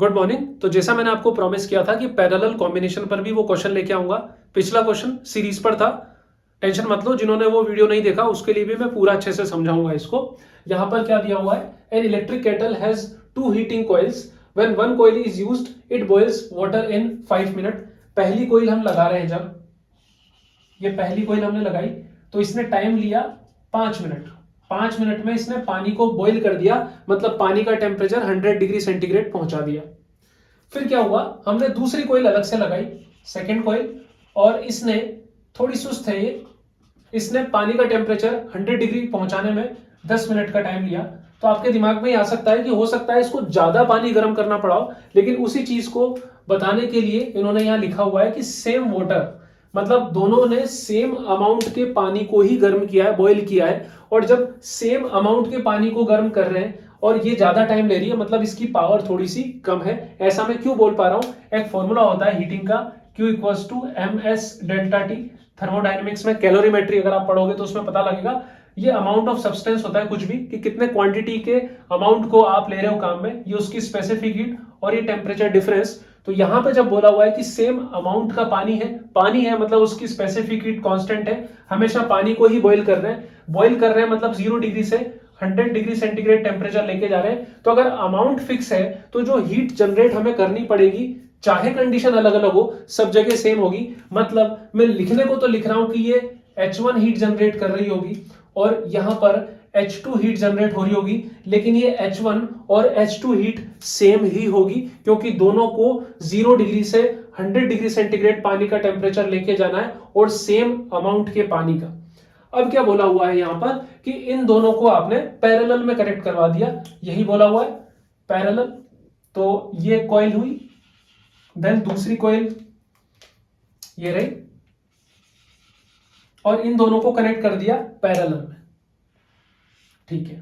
Good morning. तो जैसा मैंने आपको प्रॉमिस किया था कि पैरेलल कॉम्बिनेशन पर भी वो क्वेश्चन लेके आऊंगा। पिछला क्वेश्चन सीरीज पर था, टेंशन मत लो, जिन्होंने वो वीडियो नहीं देखा उसके लिए भी मैं पूरा अच्छे से समझाऊंगा इसको। यहां पर क्या दिया हुआ है, an electric kettle has two heating coils, when one coil is used it boils water in 5 minute. पहली कॉइल हम लगा रहे हैं, जब ये पहली कॉइल हमने लगाई तो इसने टाइम लिया 5 मिनट। 5 मिनट में इसने पानी को बॉईल कर दिया, मतलब पानी का टेम्परेचर 100 डिग्री सेंटीग्रेड पहुंचा दिया। फिर क्या हुआ, हमने दूसरी कॉइल अलग से लगाई, सेकेंड कॉइल, और इसने थोड़ी सुस्त है ये, इसने पानी का टेम्परेचर 100 डिग्री पहुंचाने में 10 मिनट का टाइम लिया। तो आपके दिमाग में आ सकता है कि हो सकता है इसको ज्यादा पानी गर्म करना पड़ा हो, लेकिन उसी चीज को बताने के लिए इन्होंने यहां लिखा हुआ है कि सेम वाटर, मतलब दोनों ने सेम अमाउंट के पानी को ही गर्म किया है, बॉईल किया है। और जब सेम अमाउंट के पानी को गर्म कर रहे हैं और ये ज्यादा टाइम ले रही है, मतलब इसकी पावर थोड़ी सी कम है। ऐसा मैं क्यों बोल पा रहा हूं, एक फॉर्मूला होता है हीटिंग का, Q equals to MS delta T. Thermodynamics में कैलोरीमेट्री अगर आप पढ़ोगे तो उसमें पता लगेगा, ये अमाउंट ऑफ सब्सटेंस होता है कुछ भी, कि कितने क्वांटिटी के अमाउंट को आप ले रहे हो काम में, ये उसकी स्पेसिफिक हीट और ये टेम्परेचर डिफरेंस। तो यहां पे जब बोला हुआ है कि सेम अमाउंट का पानी है मतलब उसकी स्पेसिफिक हीट कांस्टेंट है, हमेशा पानी को ही बॉईल कर रहे हैं। बॉईल कर रहे हैं मतलब 0 डिग्री से 100 डिग्री सेंटीग्रेड टेम्परेचर लेके जा रहे हैं। तो अगर अमाउंट फिक्स है तो जो हीट जनरेट हमें करनी पड़ेगी, चाहे कंडीशन अलग अलग हो, सब जगह सेम होगी। मतलब मैं लिखने को तो लिख रहा हूं कि ये H1 हीट जनरेट कर रही होगी और यहां पर H2 हीट जनरेट हो रही होगी, लेकिन ये H1 और H2 हीट सेम ही होगी, क्योंकि दोनों को 0 डिग्री से 100 डिग्री सेंटीग्रेड पानी का टेम्परेचर लेके जाना है और सेम अमाउंट के पानी का। अब क्या बोला हुआ है यहां पर कि इन दोनों को आपने पैरेलल में कनेक्ट करवा दिया, यही बोला हुआ है पैरेलल। तो ये कॉइल हुई, देन दूसरी कॉइल ये रही, और इन दोनों को कनेक्ट कर दिया पैरेलल में। ठीक है,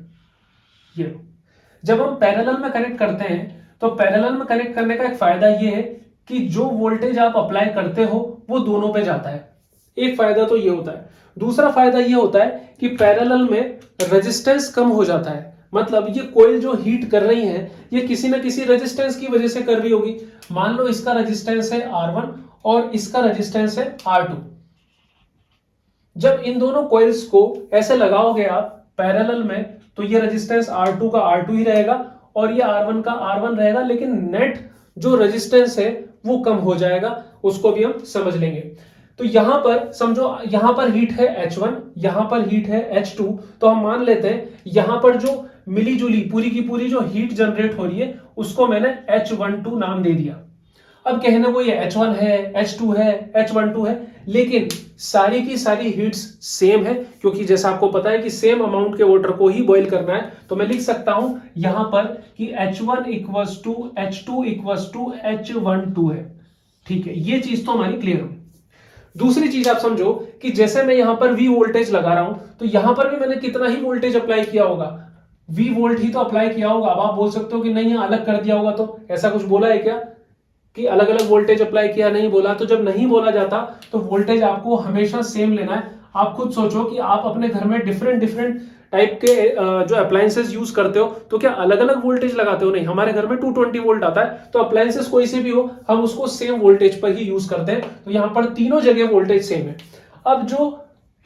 ये लो। जब हम पैरेलल में कनेक्ट करते हैं तो पैरेलल में कनेक्ट करने का एक फायदा ये है कि जो वोल्टेज आप अप्लाई करते हो वो दोनों पे जाता है। एक फायदा तो ये होता है। दूसरा फायदा ये होता है कि पैरेलल में रेजिस्टेंस कम हो जाता है, मतलब ये कॉइल जो हीट कर रही है ये किसी ना किसी रेजिस्टेंस की वजह से कर रही होगी। मान लो इसका रेजिस्टेंस है R1 और इसका रेजिस्टेंस है R2। जब इन दोनों कॉइल्स को ऐसे लगाओगे आप पैरेलल में, तो ये रेजिस्टेंस R2 का R2 ही रहेगा और ये R1 का R1 रहेगा, लेकिन नेट जो रेजिस्टेंस है वो कम हो जाएगा, उसको भी हम समझ लेंगे। तो यहां पर समझो, यहां पर हीट है H1, यहां पर हीट है H2, तो हम मान लेते हैं यहां पर जो मिली जुली पूरी की पूरी जो हीट जनरेट हो रही है उसको मैंने H12 नाम दे दिया। अब कहने को ये H1 है, H2 है, H12 है, लेकिन सारी की सारी हीट्स सेम है, क्योंकि जैसा आपको पता है कि सेम अमाउंट के वाटर को ही बॉईल करना है। तो मैं लिख सकता हूं यहां पर कि H1 equals to H2 equals to H12 है। ठीक है, ये चीज तो हमारी क्लियर हुई। दूसरी चीज आप समझो कि जैसे मैं यहां पर V वोल्टेज लगा रहा हूं, तो यहां पर भी मैंने कितना ही वोल्टेज अप्लाई किया होगा, V वोल्ट ही तो अप्लाई किया होगा। अब आप बोल सकते हो कि नहीं अलग कर दिया होगा, तो ऐसा कुछ बोला है क्या कि अलग अलग वोल्टेज अप्लाई किया? नहीं बोला। तो जब नहीं बोला जाता तो वोल्टेज आपको हमेशा सेम लेना है। आप खुद सोचो कि आप अपने घर में डिफरेंट डिफरेंट टाइप के जो अप्लायंसेस यूज करते हो, तो क्या अलग अलग वोल्टेज लगाते हो? नहीं, हमारे घर में 220 वोल्ट आता है, तो अप्लायंसेस कोई से भी हो हम उसको सेम वोल्टेज पर ही यूज करते हैं। तो यहां पर तीनों जगह वोल्टेज सेम है। अब जो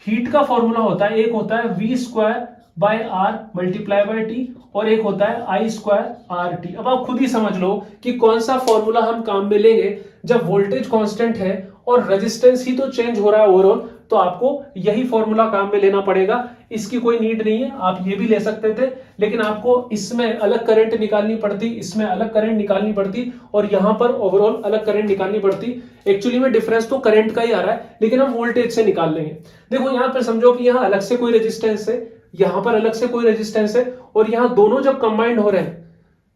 हीट का फॉर्मूला होता है, एक होता है V square by R multiply by T, और एक होता है I स्क्वायर RT। अब आप खुद ही समझ लो कि कौन सा फॉर्मूला हम काम में लेंगे। जब वोल्टेज कांस्टेंट है और रेजिस्टेंस ही तो चेंज हो रहा है ओवरऑल, तो आपको यही फॉर्मूला काम में लेना पड़ेगा। इसकी कोई नीड नहीं है, आप ये भी ले सकते थे, लेकिन आपको इसमें अलग करंट निकालनी पड़ती, इसमें अलग करंट निकालनी पड़ती, और यहां पर ओवरऑल अलग करंट निकालनी पड़ती। एक्चुअली में डिफरेंस तो करंट का ही आ रहा है, लेकिन हम वोल्टेज से निकाल लेंगे। देखो यहां पर समझो कि यहां अलग से कोई रेजिस्टेंस है, यहां पर अलग से कोई रेजिस्टेंस है, और यहां दोनों जब कंबाइंड हो रहे हैं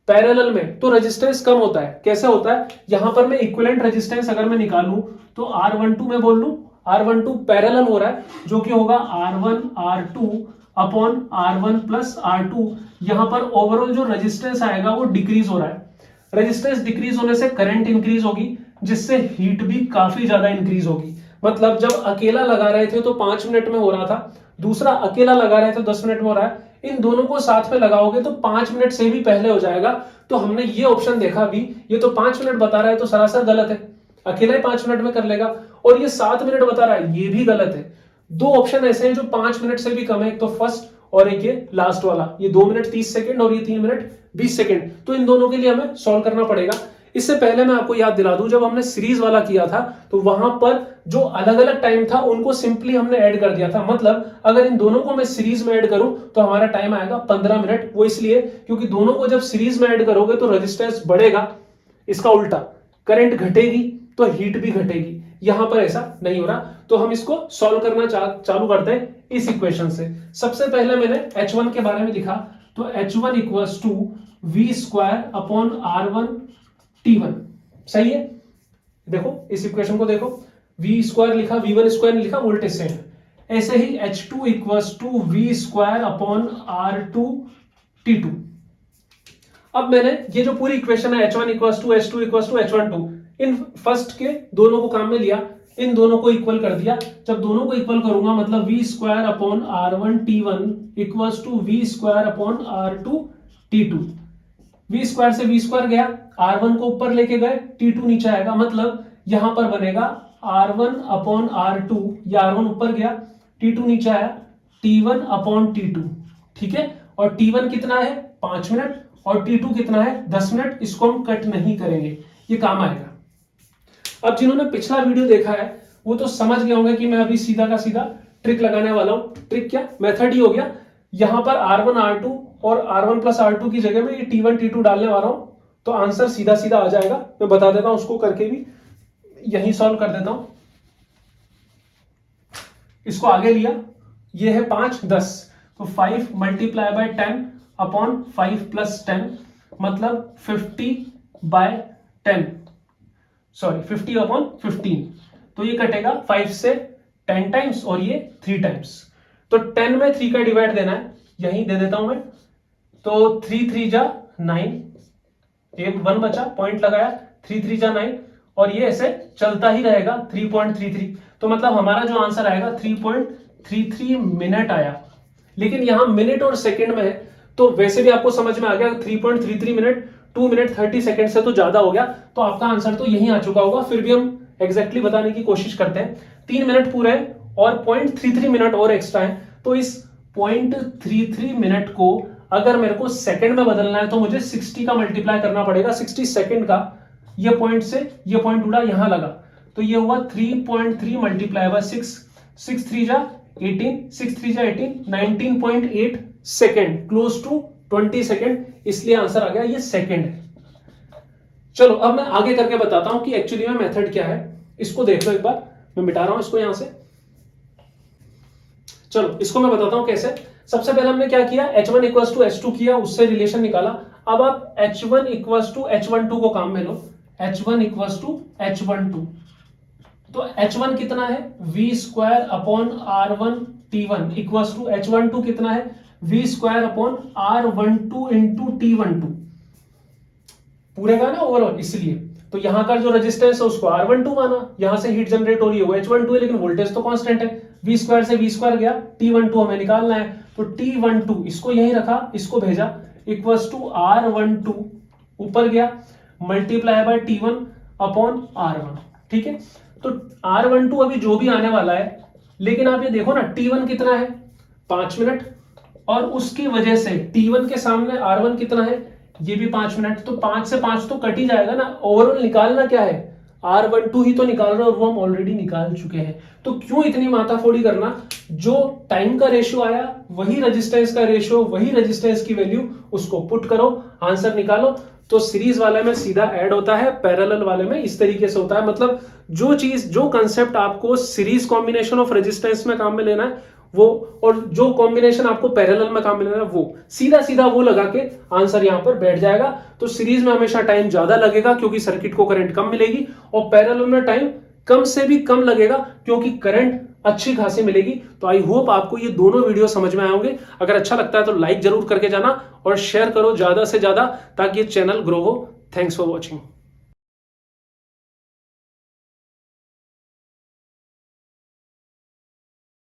पैरेलल में, तो रेजिस्टेंस कम होता है। कैसे होता है? यहां पर मैं इक्विवेलेंट रेजिस्टेंस अगर मैं निकालूं तो R12 में बोल लूं, R12 पैरेलल हो रहा है, जो कि होगा R1 R2 upon R1 plus R2। यहां पर ओवरऑल जो रेजिस्टेंस आएगा वो डिक्रीज हो रहा है। रेजिस्टेंस डिक्रीज होने से करंट इंक्रीज होगी, जिससे हीट भी काफी ज्यादा इंक्रीज होगी। मतलब जब अकेला लगा रहे थे तो 5 मिनट में हो रहा था, दूसरा अकेला लगा रहे थे 10 मिनट में हो रहा है। इन दोनों को साथ में लगाओगे तो 5 मिनट से भी पहले हो जाएगा। तो हमने ये ऑप्शन देखा भी, ये तो 5 मिनट बता रहा है तो सरासर गलत है, अकेला ही 5 मिनट में कर लेगा। और ये 7 मिनट बता रहा है, ये भी गलत है। दो ऑप्शन ऐसे हैं जो 5 मिनट से भी कम है, एक तो फर्स्ट और एक ये लास्ट वाला, ये 2 मिनट 30 सेकंड और ये 3 मिनट 20 सेकंड। तो इन दोनों के लिए हमें सॉल्व करना पड़ेगा। इससे पहले मैं आपको याद दिला दूं, जब हमने सीरीज वाला किया था तो वहां पर जो अलग अलग टाइम था उनको सिंपली हमने ऐड कर दिया था। मतलब अगर इन दोनों को मैं सीरीज में ऐड करूं तो हमारा टाइम आएगा 15 मिनट। वो इसलिए क्योंकि दोनों को जब सीरीज में ऐड करोगे तो रेजिस्टेंस बढ़ेगा, इसका उल्टा करंट घटेगी तो हीट भी घटेगी। यहां पर ऐसा नहीं हो रहा। तो हम इसको सॉल्व करना चालू करते हैं इस इक्वेशन से। सबसे पहले मैंने H1 के बारे में लिखा, तो H1 equals to V square upon R1 T1। सही है, देखो इस इक्वेशन को देखो, V स्क्वायर लिखा, V1 स्क्वायर नहीं लिखा, वोल्टेज सेम है। ऐसे ही H2 equals to V square upon R2 T2। अब मैंने ये जो पूरी इक्वेशन है H1 equals to H2 equals to H12, इन फर्स्ट के दोनों को काम में लिया, इन दोनों को इक्वल कर दिया। जब दोनों को इक्वल करूंगा मतलब V square upon R1 T1 equals to V square upon R2 T2। V square से V स्क्वायर गया, R1 को ऊपर लेके गए, T2 नीचे आएगा। मतलब यहां पर बनेगा R1 अपॉन R2, या R1 ऊपर गया, T2 नीचे आया, T1 अपॉन T2। ठीक है, और T1 कितना है 5 मिनट और T2 कितना है 10 मिनट। इसको हम कट नहीं करेंगे, ये काम आएगा। अब जिन्होंने पिछला वीडियो देखा है वो तो समझ गए होंगे कि मैं अभी सीधा का सीधा ट्रिक लगाने वाला हूं। ट्रिक क्या, मेथड ही हो गया। यहां पर R1 R2 और R1 प्लस R2 की जगह में ये T1 T2 डालने वाला हूं, तो आंसर सीधा सीधा आ जाएगा। मैं बता देता हूं उसको करके भी, यही सॉल्व कर देता हूं। इसको आगे लिया, ये है 5 10, तो 5 मल्टीप्लाई बाय 10 अपॉन 5 प्लस 10 मतलब 50 अपॉन 15। तो ये कटेगा 5 से 10 टाइम्स और ये 3 टाइम्स। तो 10 में 3 का डिवाइड देना है, यही दे देता हूं मैं। तो 3 3 जा 9, ये 1 बचा, पॉइंट लगाया, 3 3 जा 9, और ये ऐसे चलता ही रहेगा 3.33। तो मतलब हमारा जो आंसर आएगा 3.33 मिनट आया। लेकिन यहां मिनट और सेकंड में है, तो वैसे भी आपको समझ में आ गया 3.33 मिनट 2 मिनट 30 सेकंड से तो ज्यादा हो गया। तो आपका आंसर तो यही आ चुका होगा। फिर भी हम एग्जैक्टली बताने की कोशिश करते हैं। 3 मिनट पूरे और 0.33 मिनट और एक्स्ट्रा है। तो इस 0.33 मिनट को अगर मेरे को सेकंड में बदलना है तो मुझे 60 का मल्टीप्लाई करना पड़ेगा। 60 सेकंड का, ये पॉइंट से ये पॉइंट उड़ा, यहां लगा, तो ये हुआ 3.3 मल्टीप्लाई बाय 6, 6 3 जा 18, 6 3 जा 18, 19.8 सेकेंड, क्लोज टू 20 सेकेंड, इसलिए आंसर आ गया ये सेकेंड है। चलो अब मैं आगे करके बताता हूं कि एक्चुअली में मेथड क्या है। इसको देख लो एक बार, मैं मिटा रहा हूं इसको यहां से। चलो इसको मैं बताता हूं कैसे। सबसे पहले हमने क्या किया, H1 इक्वल्स टू H2 किया, उससे रिलेशन निकाला। अब आप H1 इक्वल्स टू H12 को काम में लो, H1 इक्वल्स टू H12। तो H1 कितना है V square upon R1 T1 equals to H12 कितना है V square upon R12 into T12 पूरे का ना ओवरऑल, इसलिए तो यहां का जो रेजिस्टेंस है उसको R12 माना, यहां से हीट जनरेट हो रही है वो H12 है, लेकिन वोल्टेज तो कांस्टेंट है। V स्क्वायर से V स्क्वायर गया, T12 हमें निकालना है, तो T12 इसको यहीं रखा, इसको भेजा, इक्वल्स टू R12 ऊपर गया multiply by T1 upon R1। ठीक है, तो R12 अभी जो भी आने वाला है, लेकिन आप ये देखो ना T1 कितना है 5 मिनट, और उसकी वजह से T1 के सामने R1 कितना है, ये भी 5 मिनट। तो 5 से 5 तो कट ही जाएगा ना। ओवरऑल निकालना क्या है, R12 ही तो निकाल रहे हैं, और वो हम ऑलरेडी निकाल चुके हैं। तो क्यों इतनी माथाफोड़ी करना, जो टाइम का रेशियो आया वही रेजिस्टेंस का रेशियो, वही रेजिस्टेंस की वैल्यू, उसको पुट करो, आंसर निकालो। तो सीरीज वाले में सीधा ऐड होता है, पैरेलल वाले में इस तरीके से होता है। मतलब जो चीज, जो कंसेप्ट आपको सीरीज कॉम्बिनेशन ऑफ रेजिस्टेंस में काम में लेना है वो, और जो कॉम्बिनेशन आपको पैरेलल में काम में लेना है वो, सीधा सीधा वो लगा के आंसर यहां पर बैठ जाएगा। तो सीरीज में हमेशा टाइम ज्यादा लगेगा क्योंकि सर्किट को करंट कम मिलेगी, और पैरेलल में टाइम कम से भी कम लगेगा क्योंकि करंट अच्छी खासी मिलेगी। तो आई होप आपको ये दोनों वीडियो समझ में आए होंगे। अगर अच्छा लगता है तो लाइक जरूर करके जाना और शेयर करो ज्यादा से ज्यादा, ताकि ये चैनल ग्रो हो। Thanks for watching.